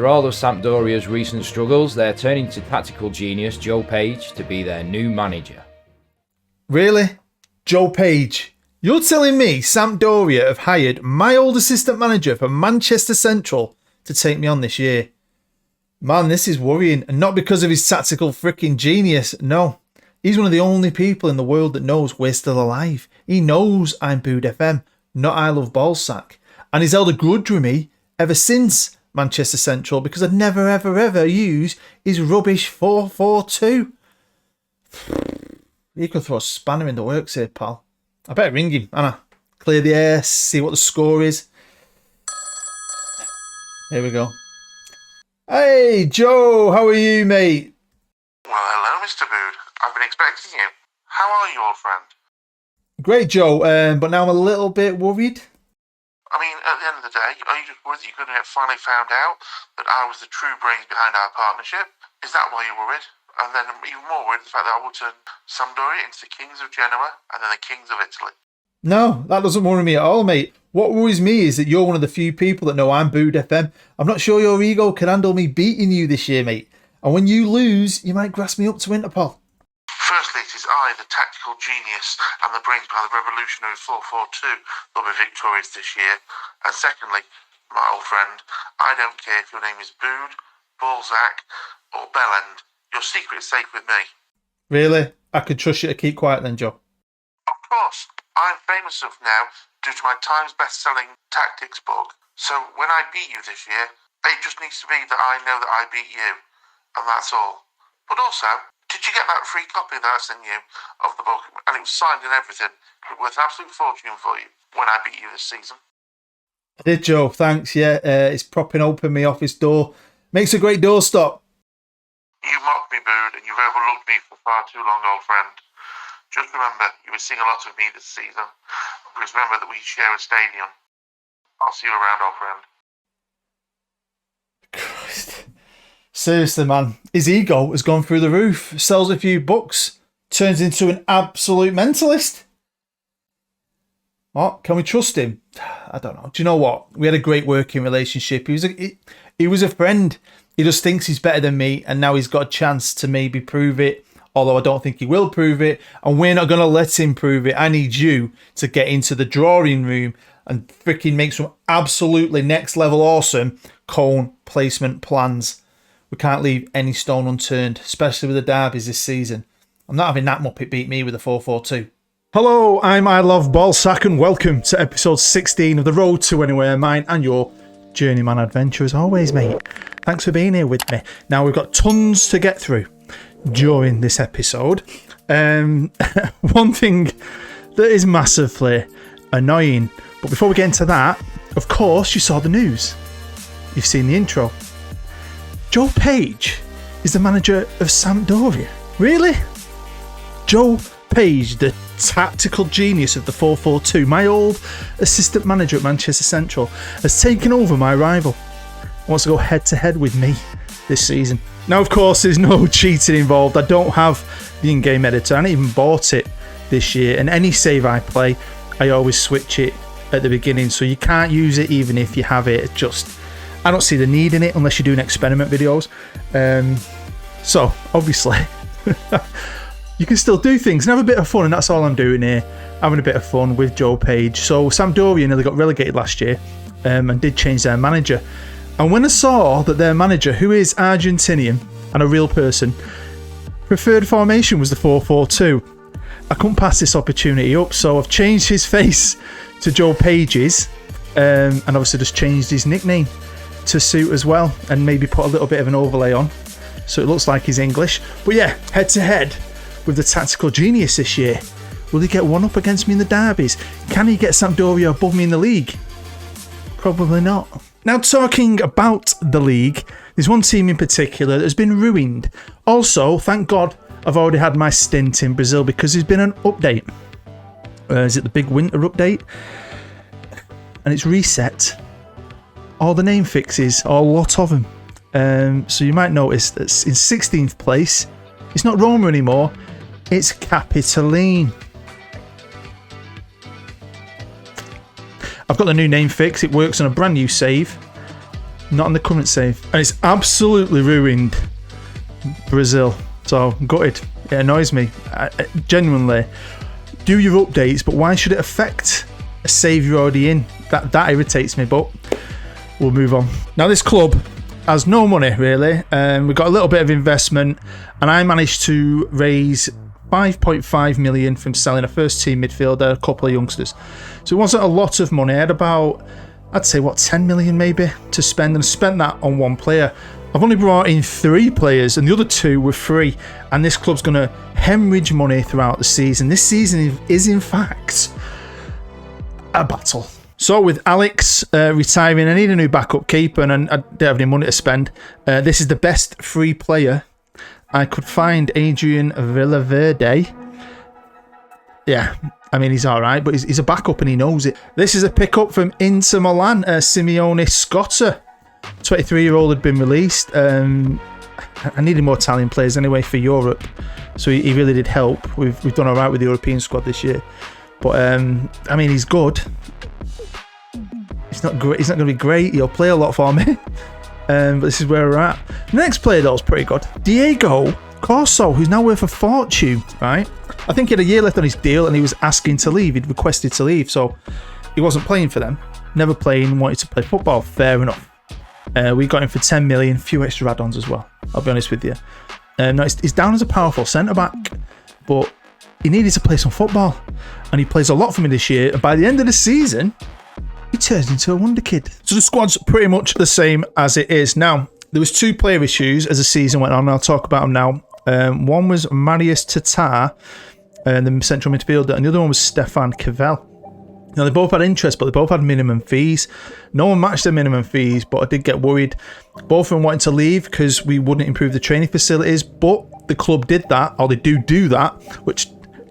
After all of Sampdoria's recent struggles, they're turning to tactical genius Joe Page to be their new manager. Really? Joe Page? You're telling me Sampdoria have hired my old assistant manager for Manchester Central to take me on this year? Man, this is worrying, and not because of his tactical freaking genius, no. He's one of the only people in the world that knows we're still alive. He knows I'm Booed FM, not I Love Ballsack. And he's held a grudge with me ever since Manchester Central because I'd never, ever, ever use his rubbish 4-4-2. You could throw a spanner in the works here, pal. I better ring him, Anna. Clear the air, see what the score is. Here we go. Hey, Joe, how are you, mate? Well, hello, Mr. Bood. I've been expecting you. How are you, old friend? Great, Joe, but now I'm a little bit worried. I mean, at the end of the day, are you just worried that you're going to get finally found out that I was the true brains behind our partnership? Is that why you're worried? And then even more worried the fact that I will turn Sampdoria into the kings of Genoa and then the kings of Italy. No, that doesn't worry me at all, mate. What worries me is that you're one of the few people that know I'm Booed FM. I'm not sure your ego can handle me beating you this year, mate. And when you lose, you might grasp me up to Interpol. Firstly, it is I, the tactical genius and the brains behind the revolutionary 4-4-2 that will be victorious this year. And secondly, my old friend, I don't care if your name is Bood, Balzac or Bellend. Your secret is safe with me. Really? I could trust you to keep quiet then, Joe. Of course. I'm famous enough now due to my Times best-selling tactics book. So when I beat you this year, it just needs to be that I know that I beat you. And that's all. But also, did you get that free copy that I sent you of the book? And it was signed and everything. It was worth an absolute fortune for you when I beat you this season. I did, Joe. Thanks, yeah. It's propping open my office door. Makes a great doorstop. You mocked me, Bood, and you've overlooked me for far too long, old friend. Just remember, you were seeing a lot of me this season. Because remember that we share a stadium. I'll see you around, old friend. Christ. Seriously, man. His ego has gone through the roof. Sells a few books. Turns into an absolute mentalist. What? Can we trust him? I don't know. Do you know what? We had a great working relationship. He was a friend. He just thinks he's better than me, and now he's got a chance to maybe prove it. Although I don't think he will prove it, and we're not going to let him prove it. I need you to get into the drawing room and freaking make some absolutely next level awesome cone placement plans. We can't leave any stone unturned, especially with the derbies this season. I'm not having that Muppet beat me with a 4-4-2. Hello, I'm I Love Ballsack, and welcome to episode 16 of The Road to Anywhere, mine and your Journeyman adventure as always, mate. Thanks for being here with me. Now, we've got tons to get through during this episode. One thing that is massively annoying, but before we get into that, of course you saw the news. You've seen the intro. Joe Page is the manager of Sampdoria. Really? Joe Page, the tactical genius of the 4-4-2, my old assistant manager at Manchester Central, has taken over my rival. Wants to go head to head with me this season. Now, of course, there's no cheating involved. I don't have the in-game editor. I haven't even bought it this year. And any save I play, I always switch it at the beginning. So you can't use it even if you have it. It's just, I don't see the need in it unless you're doing experiment videos. So, obviously, you can still do things and have a bit of fun. And that's all I'm doing here. Having a bit of fun with Joe Page. So, Sampdoria nearly got relegated last year and did change their manager. And when I saw that their manager, who is Argentinian and a real person, preferred formation was the 4-4-2, I couldn't pass this opportunity up. So I've changed his face to Joe Page's and obviously just changed his nickname to suit as well and maybe put a little bit of an overlay on so it looks like he's English. But yeah, head to head with the tactical genius this year. Will he get one up against me in the derbies? Can he get Sampdoria above me in the league? Probably not. Now, talking about the league, there's one team in particular that has been ruined. Also, thank God I've already had my stint in Brazil because there's been an update. Is it the big winter update? And it's reset all the name fixes, or a lot of them. So you might notice that in 16th place, it's not Roma anymore, it's Capitoline. I've got the new name fix. It works on a brand new save. Not in the current save. And it's absolutely ruined Brazil. So, gutted. It annoys me. Genuinely. Do your updates, but why should it affect a save you're already in? That irritates me, but we'll move on. Now, this club has no money, really. We've got a little bit of investment, and I managed to raise 5.5 million from selling a first-team midfielder, a couple of youngsters. So it wasn't a lot of money. I had about, I'd say, 10 million maybe to spend, and I spent that on one player. I've only brought in 3 players, and the other 2 were free, and this club's going to hemorrhage money throughout the season. This season is, in fact, a battle. So with Alex retiring, I need a new backup keeper, and I don't have any money to spend. This is the best free player I could find, Adrian Villaverde. Yeah, I mean, he's all right, but he's a backup and he knows it. This is a pickup from Inter Milan, Simeone Scotta. 23-year-old had been released. I needed more Italian players anyway for Europe, so he really did help. We've done all right with the European squad this year. But, I mean, he's good. He's not great. He's not going to be great. He'll play a lot for me. But this is where we're at. The next player, though, is pretty good. Diego Corso, who's now worth a fortune, right? I think he had a year left on his deal and he was asking to leave. He'd requested to leave, so he wasn't playing for them. Never playing, wanted to play football. Fair enough. We got him for 10 million, few extra add-ons as well. I'll be honest with you. Now he's down as a powerful centre-back, but he needed to play some football. And he plays a lot for me this year. And by the end of the season, he turns into a wonder kid. So the squad's pretty much the same as it is. Now, there was 2 player issues as the season went on, and I'll talk about them now. One was Marius Tatar, the central midfielder, and the other one was Stefan Cavell. Now, they both had interest, but they both had minimum fees. No one matched their minimum fees, but I did get worried. Both of them wanted to leave because we wouldn't improve the training facilities, but the club did that, or they do that, which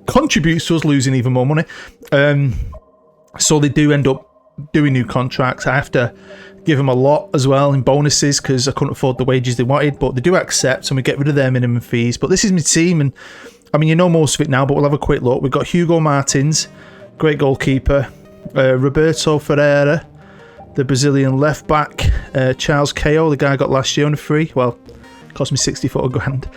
contributes to us losing even more money. So they do end up doing new contracts. I have to give them a lot as well in bonuses because I couldn't afford the wages they wanted, but they do accept and we get rid of their minimum fees. But this is my team, and I mean, you know most of it now, but we'll have a quick look. We've got Hugo Martins, great goalkeeper, Roberto Ferreira, the Brazilian left back, Charles Ko, the guy I got last year on a free, well, cost me 64 grand.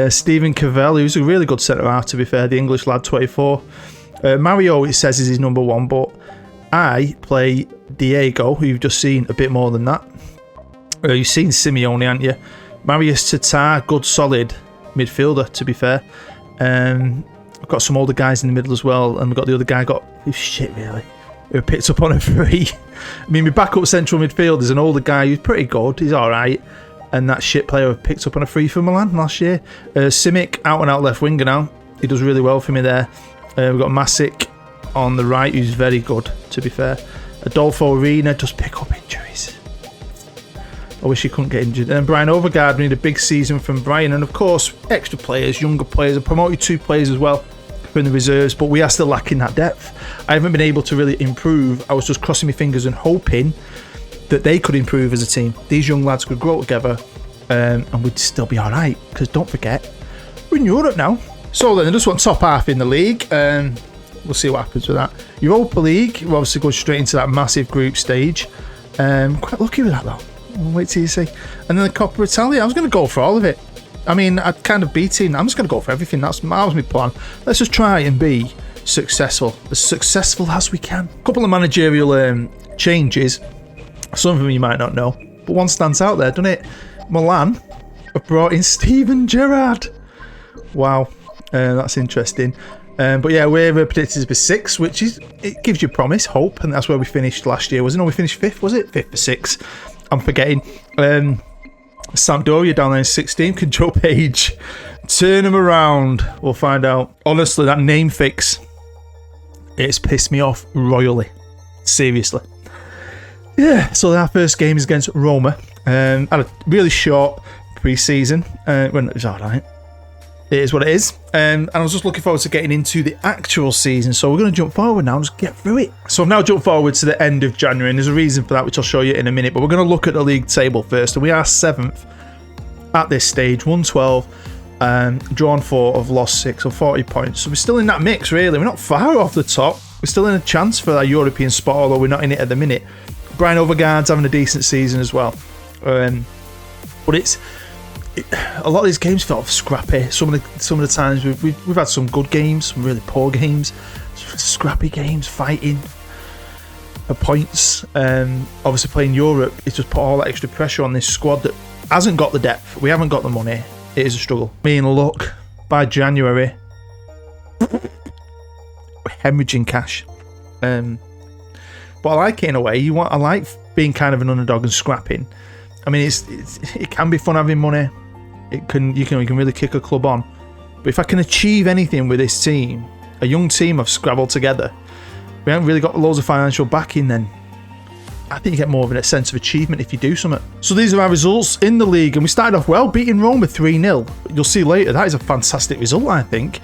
Stephen Cavell, who's a really good centre-half, to be fair, the English lad, 24. Mario, it says, is his number 1, but I play Diego, who you've just seen a bit more than that. You've seen Simeone, haven't you? Marius Tatar, good solid midfielder, to be fair. I've got some older guys in the middle as well, and we've got the other guy who's shit really, who picked up on a free. I mean, my backup central midfielder is an older guy who's pretty good, he's alright, and that shit player picked up on a free from Milan last year. Simic, out and out left winger now, he does really well for me there. We've got Masic on the right, who's very good, to be fair. Adolfo Arena does pick up injuries. I wish he couldn't get injured. And then Brian Overgaard, we need a big season from Brian. And of course, extra players, younger players. I promoted 2 players as well from the reserves, but we are still lacking that depth. I haven't been able to really improve. I was just crossing my fingers and hoping that they could improve as a team. These young lads could grow together and we'd still be alright. Because don't forget, we're in Europe now. So then, I just want top half in the league. We'll see what happens with that. Europa League, we're obviously going straight into that massive group stage. Quite lucky with that though. We'll wait till you see. And then the Coppa Italia, I was going to go for all of it. I mean, I'd kind of beaten. I'm just going to go for everything. That was my plan. Let's just try and be successful. As successful as we can. A couple of managerial changes. Some of them you might not know. But one stands out there, doesn't it? Milan have brought in Steven Gerrard. Wow. That's interesting. But yeah, we're predicted to be 6th, which is, it gives you promise, hope, and that's where we finished last year, wasn't it? No, we finished 5th, was it? 5th or 6th. I'm forgetting. Sampdoria down there in 16th. Can Joe Page turn him around? We'll find out. Honestly, that name fix, it's pissed me off royally. Seriously. Yeah, so our first game is against Roma. Had a really short pre-season. When it was alright. It is what it is. And I was just looking forward to getting into the actual season. So we're going to jump forward now and just get through it. So I've now jumped forward to the end of January. And there's a reason for that, which I'll show you in a minute. But we're going to look at the league table first. And we are 7th at this stage. 112. Drawn 4, have lost 6, or 40 points. So we're still in that mix, really. We're not far off the top. We're still in a chance for that European spot, although we're not in it at the minute. Brian Overgaard's having a decent season as well. But a lot of these games felt scrappy. Some of the times we've had some good games, some really poor games, scrappy games, fighting for points. Obviously playing Europe, it's just put all that extra pressure on this squad that hasn't got the depth. We haven't got the money. It is a struggle. Me and luck, by January, we're hemorrhaging cash. But I like it in a way. I like being kind of an underdog and scrapping. I mean, it can be fun having money. You can really kick a club on. But if I can achieve anything with this team, a young team I've scrabbled together, we haven't really got loads of financial backing, then I think you get more of a sense of achievement if you do something. So these are our results in the league, and we started off well, beating Roma 3-0. You'll see later, that is a fantastic result, I think.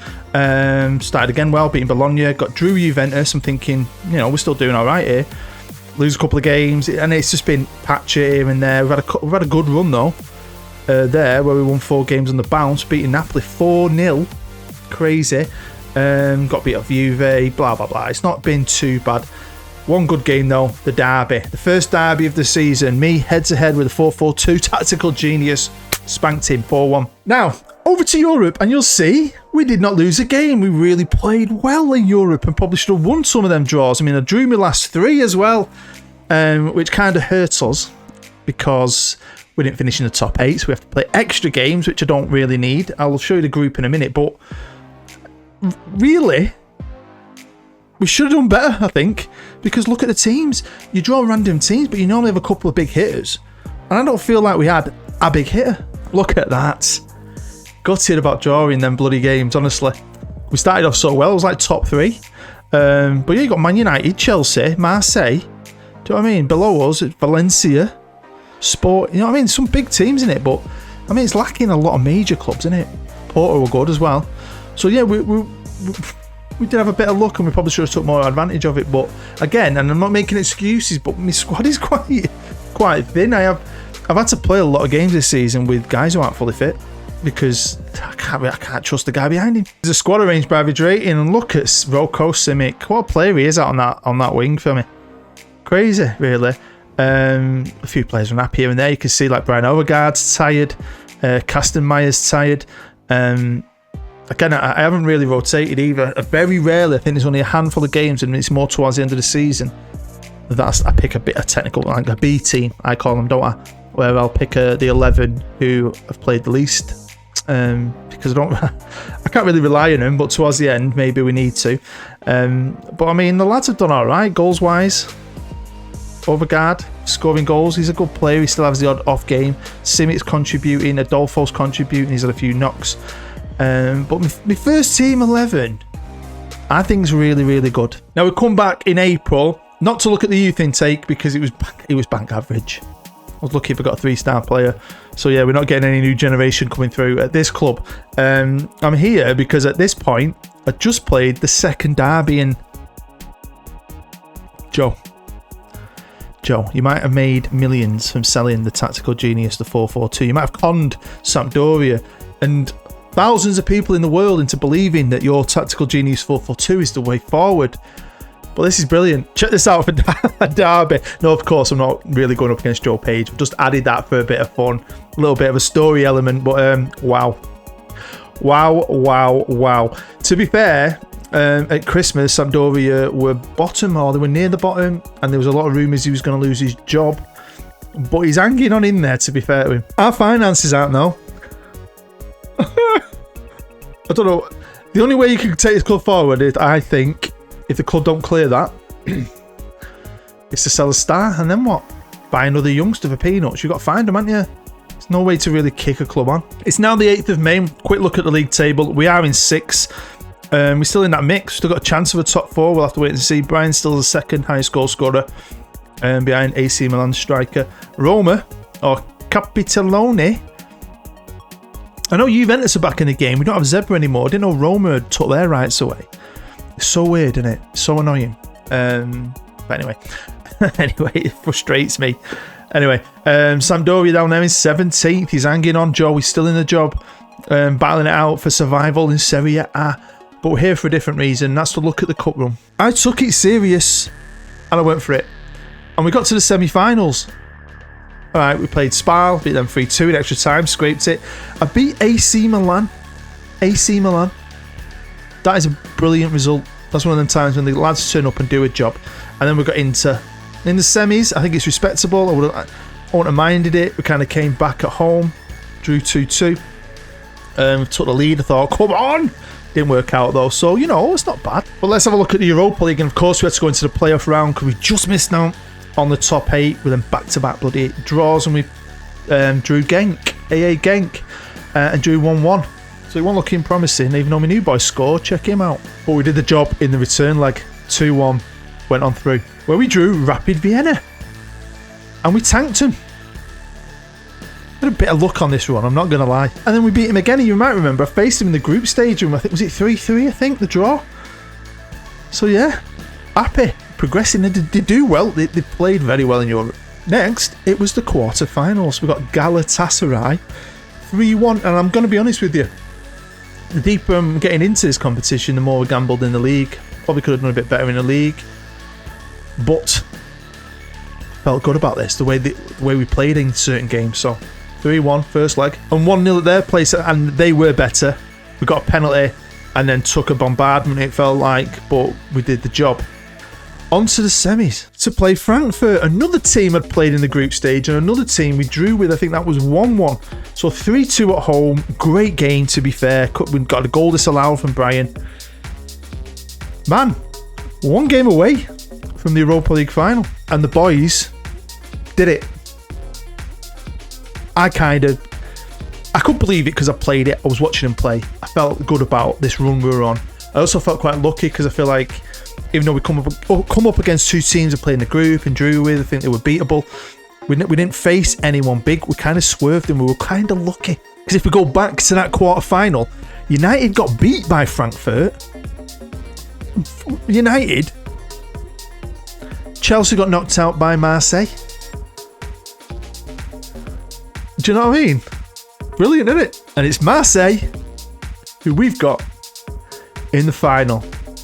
Started again well, beating Bologna, drew Juventus. I'm thinking, we're still doing all right here. Lose a couple of games, and it's just been patchy here and there. We've had a good run though, there where we won 4 games on the bounce, beating Napoli 4-0. Crazy. Got beat off Juve, blah blah blah. It's not been too bad. One good game though, the derby, the first derby of the season. Me head to head with a 4-4-2 tactical genius, spanked him 4-1. Now over to Europe, and you'll see we did not lose a game. We really played well in Europe and probably should have won some of them draws. I mean, I drew my last 3 as well, which kind of hurts us because we didn't finish in the top 8, so we have to play extra games, which I don't really need. I'll show you the group in a minute, but really, we should have done better, I think, because look at the teams. You draw random teams, but you normally have a couple of big hitters, and I don't feel like we had a big hitter. Look at that. Gutted about drawing them bloody games, honestly. We started off so well, it was like top 3. But yeah, you got Man United, Chelsea, Marseille. Do you know what I mean? Below us, it's Valencia, Sport. You know what I mean? Some big teams in it, but I mean, it's lacking a lot of major clubs in it. Porto were good as well. So yeah, we did have a bit of luck, and we probably should have took more advantage of it. But again, and I'm not making excuses, but my squad is quite thin. I've had to play a lot of games this season with guys who aren't fully fit, because I can't trust the guy behind him. There's a squad arranged by average rating, and look at Roko Simic. What a player he is out on that wing for me. Crazy, really. A few players are happy here and there. You can see like Brian Overgaard's tired, Kastenmeyer's tired. Again, I haven't really rotated either. Very rarely. I think there's only a handful of games, and it's more towards the end of the season. I pick a bit of technical, like a B team, I call them, don't I? Where I'll pick the 11 who have played the least. Because I can't really rely on them, but towards the end maybe we need to. But I mean, the lads have done all right goals wise. Overgaard scoring goals, he's a good player. He still has the odd off game. Simic's contributing, Adolfo's contributing, he's had a few knocks. But my first team 11 I think is really, really good. Now we come back in April, not to look at the youth intake because it was bank average. I was lucky if I got a 3-star player. So yeah, we're not getting any new generation coming through at this club. I'm here because at this point, I just played the second derby in... Joe, you might have made millions from selling the Tactical Genius, the 442. You might have conned Sampdoria and thousands of people in the world into believing that your Tactical Genius 442 is the way forward. But this is brilliant. Check this out for derby. No, of course, I'm not really going up against Joe Page. I've just added that for a bit of fun. A little bit of a story element, but wow. To be fair, at Christmas, Sampdoria were bottom, or they were near the bottom, and there was a lot of rumours he was going to lose his job. But he's hanging on in there, to be fair to him. Our finances aren't, though. I don't know. The only way you can take this club forward is, I think, if the club don't clear that, is to sell a star, and then what? Buy another youngster for peanuts. You've got to find them, haven't you? There's no way to really kick a club on. It's now the 8th of May. Quick look at the league table. We are in 6th. We're still in that mix. Still got a chance of a top 4. We'll have to wait and see. Brian's still the second highest goal scorer, behind AC Milan striker Roma, or Capitolone. I know Juventus are back in the game. We don't have Zebra anymore. I didn't know Roma had took their rights away. It's so weird, isn't it? It's so annoying. But anyway, it frustrates me. Anyway, Sampdoria down there in 17th. He's hanging on. Joe, he's still in the job, battling it out for survival in Serie A. But we're here for a different reason. That's to look at the cup run. I took it serious, and I went for it. And we got to the semi-finals. All right, we played Spal, beat them 3-2 in extra time, scraped it. I beat AC Milan. AC Milan. That is a brilliant result. That's one of them times when the lads turn up and do a job. And then we got into in the semis. I think it's respectable. I wouldn't have minded it. We kind of came back at home, drew 2-2. Took the lead. I thought, come on. Didn't work out though, so it's not bad. But let's have a look at the Europa League, and of course we had to go into the playoff round because we just missed out on the top 8 with them back-to-back bloody draws, and we drew AA Genk, and drew 1-1. So it wasn't looking promising, even though my new boy scored. Check him out. But we did the job in the return leg. 2-1, went on through, where we drew Rapid Vienna, and we tanked him. Had a bit of luck on this one, I'm not going to lie. And then we beat him again, and you might remember I faced him in the group stage, and I think, was it 3-3, I think, the draw? So yeah, happy. Progressing, they do well, they played very well in Europe. Next, it was the quarter-finals. We got Galatasaray 3-1, and I'm going to be honest with you, the deeper I'm getting into this competition, the more we gambled in the league. Probably could have done a bit better in the league, but felt good about this, the way we played in certain games. So 3-1 first leg, and 1-0 at their place, and they were better. We got a penalty and then took a bombardment, it felt like, but we did the job. On to the semis to play Frankfurt. Another team had played in the group stage, and another team we drew with, I think that was 1-1. So 3-2 at home. Great game, to be fair. We got a goal disallowed from Brian. Man, one game away from the Europa League final, and the boys did it. I couldn't believe it because I played it. I was watching them play. I felt good about this run we were on. I also felt quite lucky because I feel like even though we come up against two teams we played in the group and drew with, I think they were beatable. We didn't face anyone big. We kind of swerved and we were kind of lucky. Because if we go back to that quarter-final, United got beat by Frankfurt. United. Chelsea got knocked out by Marseille. Do you know what I mean? Brilliant, isn't it? And it's Marseille who we've got in the final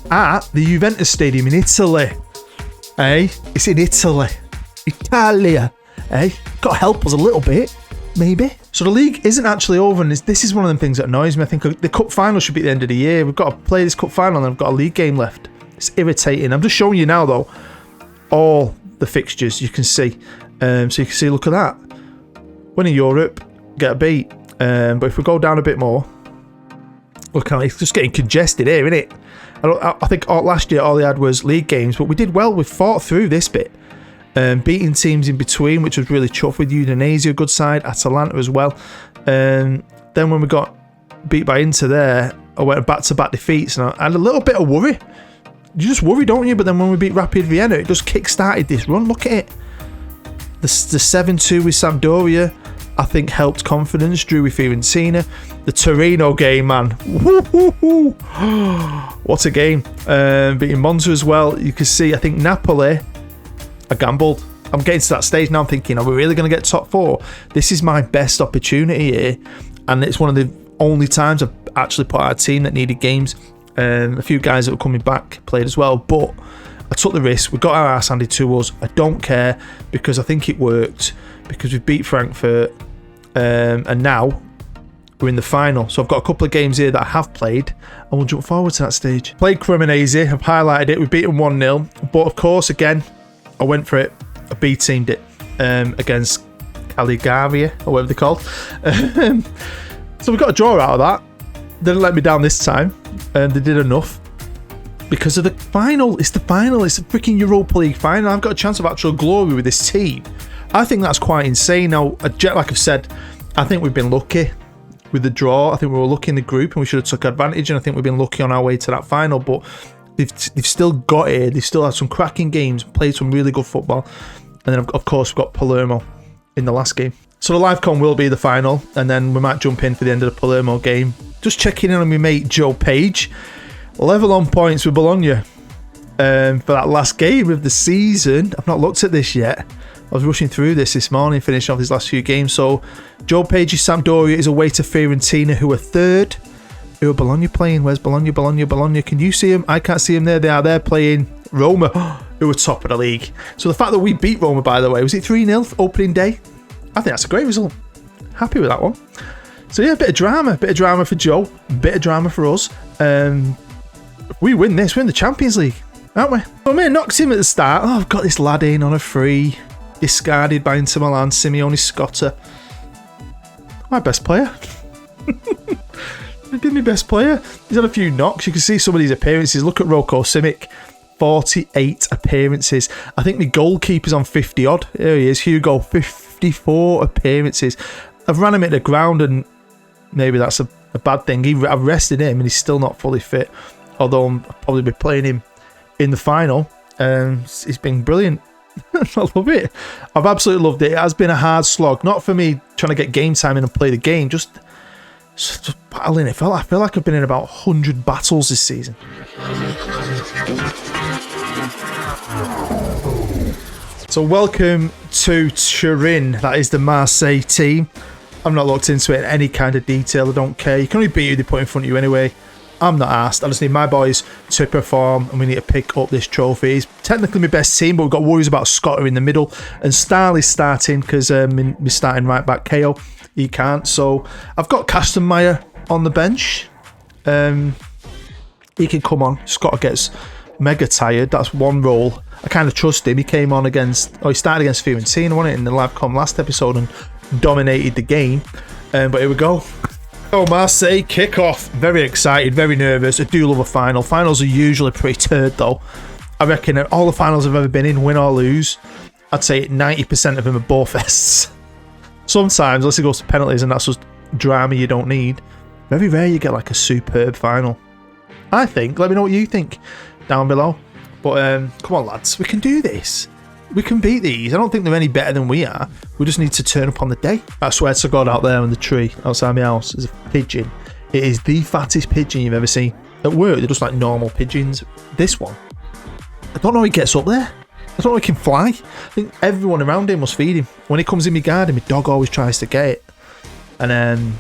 at the Juventus Stadium in Italy. It's in Italy. Italia. Got to help us a little bit, maybe. So the league isn't actually over, and this is one of them things that annoys me. I think the cup final should be at the end of the year. We've got to play this cup final, and then we've got a league game left. It's irritating. I'm just showing you now, though, all the fixtures you can see. So you can see, look at that. Winning Europe, get a beat. But if we go down a bit more, look how it's just getting congested here, isn't it? I think last year all they had was league games, but we did well. We fought through this bit, beating teams in between, which was really tough with Udinese, a good side, Atalanta as well. Then when we got beat by Inter there, I went back-to-back defeats, and I had a little bit of worry. You just worry, don't you? But then when we beat Rapid Vienna, it just kick-started this run. Look at it. The 7-2 with Sampdoria, I think, helped confidence. Drew with Fiorentina. The Torino game, man. Woo-hoo-hoo. What a game. Beating Monza as well. You can see, I think Napoli, I gambled. I'm getting to that stage now. I'm thinking, are we really going to get top 4? This is my best opportunity here. And it's one of the only times I've actually put out a team that needed games. A few guys that were coming back played as well. But I took the risk. We got our ass handed to us. I don't care because I think it worked. Because we beat Frankfurt. And now we're in the final. So I've got a couple of games here that I have played, and we'll jump forward to that stage. Played Cremonese. I've highlighted it. We beat them 1-0. But of course, again, I went for it. I B-teamed it against Cagliari, or whatever they're called. So we got a draw out of that. They didn't let me down this time. They did enough. Because of the final. It's the final. It's the freaking Europa League final. I've got a chance of actual glory with this team. I think that's quite insane. Now, like I've said, I think we've been lucky with the draw. I think we were lucky in the group and we should have took advantage, and I think we've been lucky on our way to that final, but they've still got it. They've still had some cracking games, played some really good football, and then of course we've got Palermo in the last game. So the live con will be the final, and then we might jump in for the end of the Palermo game. Just checking in on my mate Joe Page. Level on points with Bologna for that last game of the season. I've not looked at this yet. I was rushing through this morning, finishing off his last few games. So, Joe Page's Sampdoria is away to Fiorentina, who are third. Who are Bologna playing? Where's Bologna? Can you see them? I can't see them there. They are there playing Roma, who are top of the league. So, the fact that we beat Roma, by the way, was it 3-0 opening day? I think that's a great result. Happy with that one. So yeah, bit of drama for Joe, bit of drama for us. We win this, we're in the Champions League, aren't we? Well, man knocks him at the start. Oh, I've got this lad in on a free, discarded by Inter Milan, Simeone Scotta. My best player. He's been my best player. He's had a few knocks. You can see some of these appearances. Look at Roko Simic. 48 appearances. I think the goalkeeper's on 50 odd. There he is, Hugo, 54 appearances. I've ran him at the ground, and maybe that's a bad thing. I've rested him and he's still not fully fit. Although I'll probably be playing him in the final. He's been brilliant. I love it. I've absolutely loved it. It has been a hard slog. Not for me trying to get game time in and play the game, just battling it. I feel like I've been in about 100 battles this season. So welcome to Turin. That is the Marseille team. I've not looked into it in any kind of detail. I don't care. You can only beat who they put in front of you anyway. I'm not asked. I just need my boys to perform, and we need to pick up this trophy. It's technically my best team, but we've got worries about Scotta in the middle, and Stahl is starting because we're starting right back. KO, he can't. So I've got Kastenmeier on the bench. He can come on. Scotta gets mega tired. That's one role. I kind of trust him. He came on he started against Fiorentina, wasn't it, in the live com last episode, and dominated the game. But here we go. Oh, Marseille kick-off. Very excited, very nervous. I do love a final. Finals are usually pretty turd, though. I reckon all the finals I've ever been in, win or lose, I'd say 90% of them are bore-fests. Sometimes, unless it goes to penalties, and that's just drama you don't need. Very rare you get like a superb final. I think. Let me know what you think down below. But come on, lads, we can do this. We can beat these. I don't think they're any better than we are. We just need to turn up on the day. I swear to God, out there in the tree outside my house is a pigeon. It is the fattest pigeon you've ever seen. At work, they're just like normal pigeons. This one, I don't know how he gets up there. I don't know how he can fly. I think everyone around him must feed him. When he comes in my garden, my dog always tries to get it. And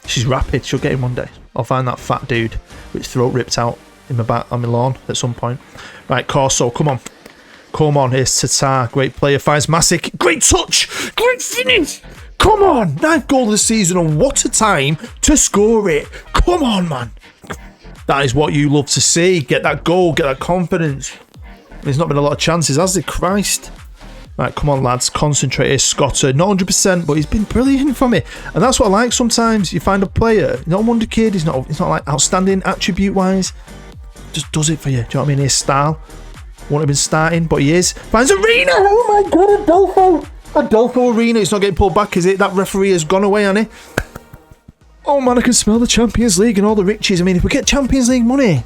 she's rapid. She'll get him one day. I'll find that fat dude with his throat ripped out in my back on my lawn at some point. Right, Corso, come on. Come on, here's Tatar. Great player, finds Masic. Great touch! Great finish! Come on! 9th goal of the season, and what a time to score it. Come on, man. That is what you love to see. Get that goal, get that confidence. There's not been a lot of chances, has there? Christ. Right, come on, lads. Concentrate here, Scotta. Not 100%, but he's been brilliant for me. And that's what I like sometimes. You find a player, not a wonder kid, he's not like outstanding attribute-wise. Just does it for you. Do you know what I mean? His style. Won't have been starting, but he is. Finds Arena! Oh my God, Adolfo! Adolfo Arena. It's not getting pulled back, is it? That referee has gone away, hasn't he? Oh man, I can smell the Champions League and all the riches. I mean, if we get Champions League money,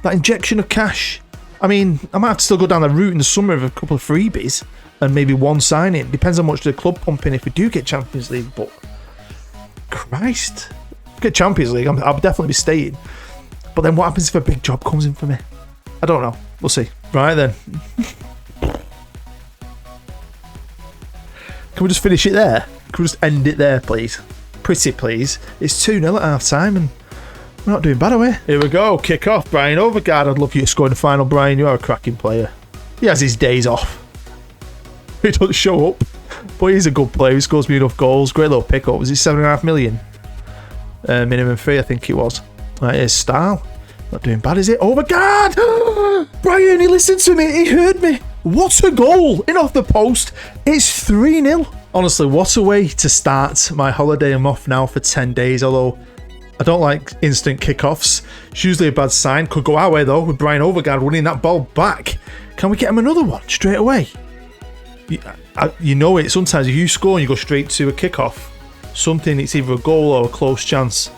that injection of cash, I mean, I might have to still go down the route in the summer of a couple of freebies and maybe one signing. Depends how much the club pump in if we do get Champions League, but Christ. Get Champions League, I'll definitely be staying. But then what happens if a big job comes in for me? I don't know. We'll see. Right then. Can we just finish it there? Can we just end it there, please? Pretty please. It's 2-0 at half time and we're not doing bad, are we? Here we go. Kick off. Brian Overgaard. I'd love you to score in the final, Brian. You are a cracking player. He has his days off. He doesn't show up. But he's a good player. He scores me enough goals. Great little pick-up. Was it 7.5 million? Minimum fee, I think it was. Right, here's Stahl. Not doing bad, is it? Overgaard! Brian, he listened to me. He heard me. What a goal. In off the post. It's 3-0. Honestly, what a way to start my holiday. I'm off now for 10 days, although I don't like instant kickoffs. It's usually a bad sign. Could go our way, though, with Brian Overgaard winning that ball back. Can we get him another one straight away? You know it. Sometimes if you score and you go straight to a kickoff, something, it's either a goal or a close chance.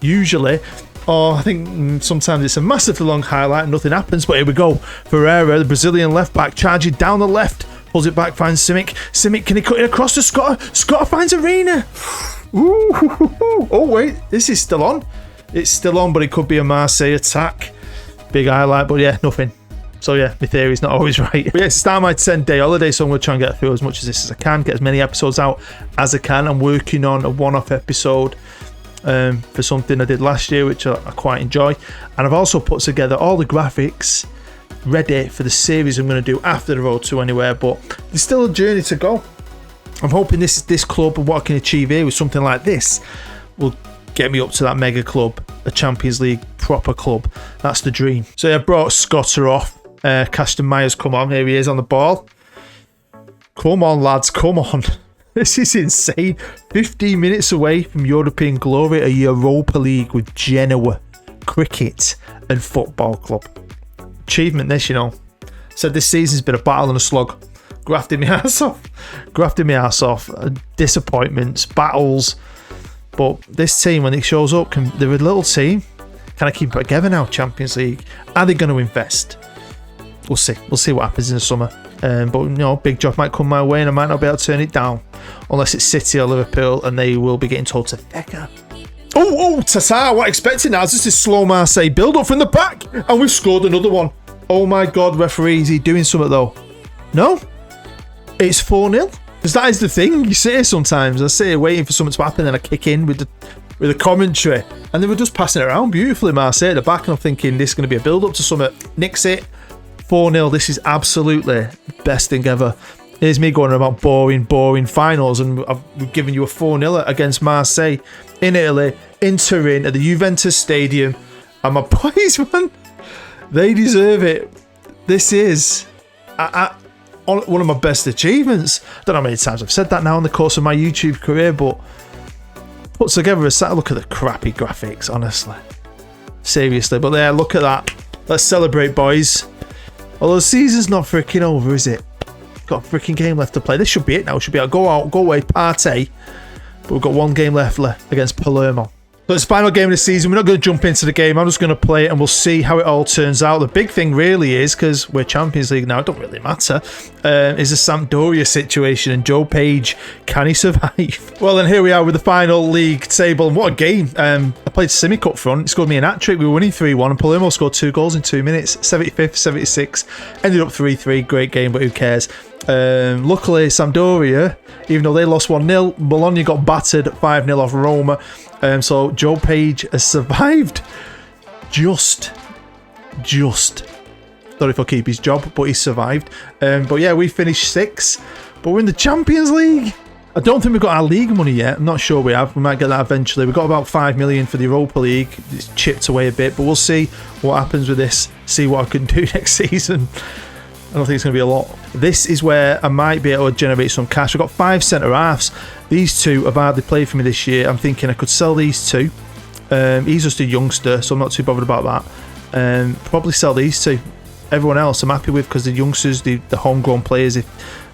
Usually... Oh, I think sometimes it's a massively long highlight and nothing happens, but here we go. Ferreira, the Brazilian left back, charging down the left, pulls it back, finds Simic. Simic, can he cut it across to Scotta? Scotta finds Arena. Ooh, oh, wait, this is still on. It's still on, but it could be a Marseille attack. Big highlight, but yeah, nothing. So yeah, my theory's not always right. But yeah, start my 10-day holiday, so I'm going to try and get through as much of this as I can, get as many episodes out as I can. I'm working on a one-off episode for something I did last year, which I quite enjoy, and I've also put together all the graphics ready for the series I'm going to do after the Road to Anywhere, but there's still a journey to go. I'm hoping this club and what I can achieve here with something like this will get me up to that mega club, a Champions League proper club. That's the dream. So I brought Scotter off. Caston Myers, come on, here he is on the ball. Come on, lads, come on. This is insane. 15 minutes away from European glory, a Europa League with Genoa, cricket and football club. Achievement this, you know. Said this season's been a battle and a slog. Grafting my ass off. Disappointments, battles. But this team, when it shows up, they're a little team. Can I keep it together now, Champions League? Are they going to invest? We'll see. We'll see what happens in the summer. But, you know, big job might come my way and I might not be able to turn it down. Unless it's City or Liverpool and they will be getting told to fecker. Oh, Tata, what expecting now? This is slow Marseille build-up from the back. And we've scored another one. Oh my God, referee, is he doing something though? No? It's 4-0? Because that is the thing. You sit here sometimes. I sit here waiting for something to happen and I kick in with the commentary. And they were just passing it around beautifully, Marseille at the back. And I'm thinking this is going to be a build-up to something. Nicks it. 4-0. This is absolutely best thing ever. Here's me going about boring finals. And I've given you a 4-0 against Marseille in Italy, in Turin, at the Juventus Stadium. And my boys, man, they deserve it. This is one of my best achievements. I don't know how many times I've said that now in the course of my YouTube career, but put together a set. Look at the crappy graphics, honestly. Seriously, but there, look at that. Let's celebrate, boys. Although the season's not freaking over, is it? Got a freaking game left to play. This should be it now. Should be able to go out, go away, party. But we've got one game left against Palermo. So it's the final game of the season. We're not going to jump into the game. I'm just going to play it and we'll see how it all turns out. The big thing really is, because we're Champions League now, it don't really matter, is the Sampdoria situation and Joe Page. Can he survive? Well, then here we are with the final league table. And what a game. I played Simic up front. He scored me an hat-trick. We were winning 3-1 and Palermo scored 2 goals in 2 minutes. 75th, 76. Ended up 3-3. Great game, but who cares? Luckily, Sampdoria, even though they lost 1-0, Bologna got battered 5-0 off Roma. So Joe Page has survived. Just. Thought if he'll keep his job, but he's survived. But yeah, we finished 6th, but we're in the Champions League. I don't think we've got our league money yet. I'm not sure we have. We might get that eventually. We've got about 5 million for the Europa League. It's chipped away a bit, but we'll see what happens with this. See what I can do next season. I don't think it's going to be a lot. This is where I might be able to generate some cash. I've got 5 centre-halves. These 2 have hardly played for me this year. I'm thinking I could sell these 2. He's just a youngster, so I'm not too bothered about that. Probably sell these 2. Everyone else I'm happy with because the youngsters, the homegrown players,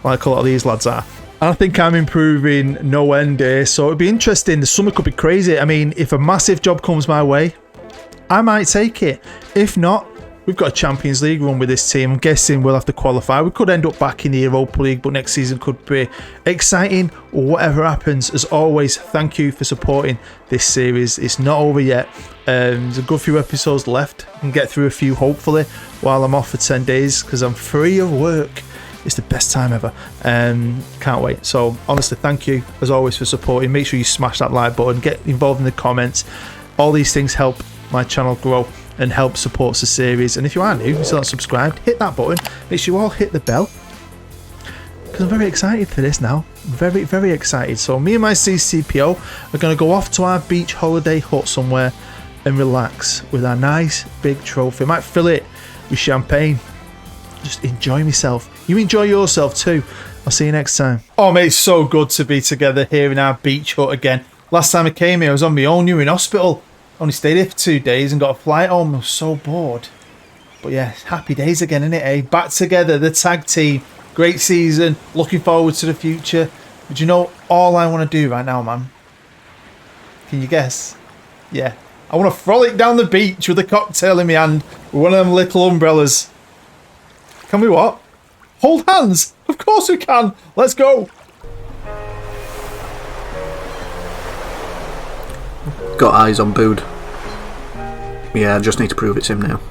like a lot of these lads are. And I think I'm improving no end here, so it'd be interesting. The summer could be crazy. I mean, if a massive job comes my way, I might take it. If not, we've got a Champions League run with this team. I'm guessing we'll have to qualify. We could end up back in the Europa League, but next season could be exciting. Whatever happens, as always, thank you for supporting this series. It's not over yet. There's a good few episodes left. I can get through a few, hopefully, while I'm off for 10 days, because I'm free of work. It's the best time ever. Can't wait. So, honestly, thank you, as always, for supporting. Make sure you smash that like button. Get involved in the comments. All these things help my channel grow and help support the series. And if you are new, still not subscribed, hit that button. Make sure you all hit the bell, because I'm very excited for this now. Very excited. So me and my CCPO are going to go off to our beach holiday hut somewhere and relax with our nice big trophy. I might fill it with champagne. Just enjoy myself. You enjoy yourself too. I'll see you next time. Oh mate, it's so good to be together here in our beach hut again. Last time I came here I was on my own. You were in hospital. Only stayed here for 2 days and got a flight home. I was so bored. But yeah, happy days again, innit, eh? Back together, the tag team. Great season. Looking forward to the future. But you know, all I want to do right now, man? Can you guess? Yeah. I want to frolic down the beach with a cocktail in my hand with one of them little umbrellas. Can we what? Hold hands? Of course we can. Let's go. Got eyes on Bood. Yeah, I just need to prove it's him now.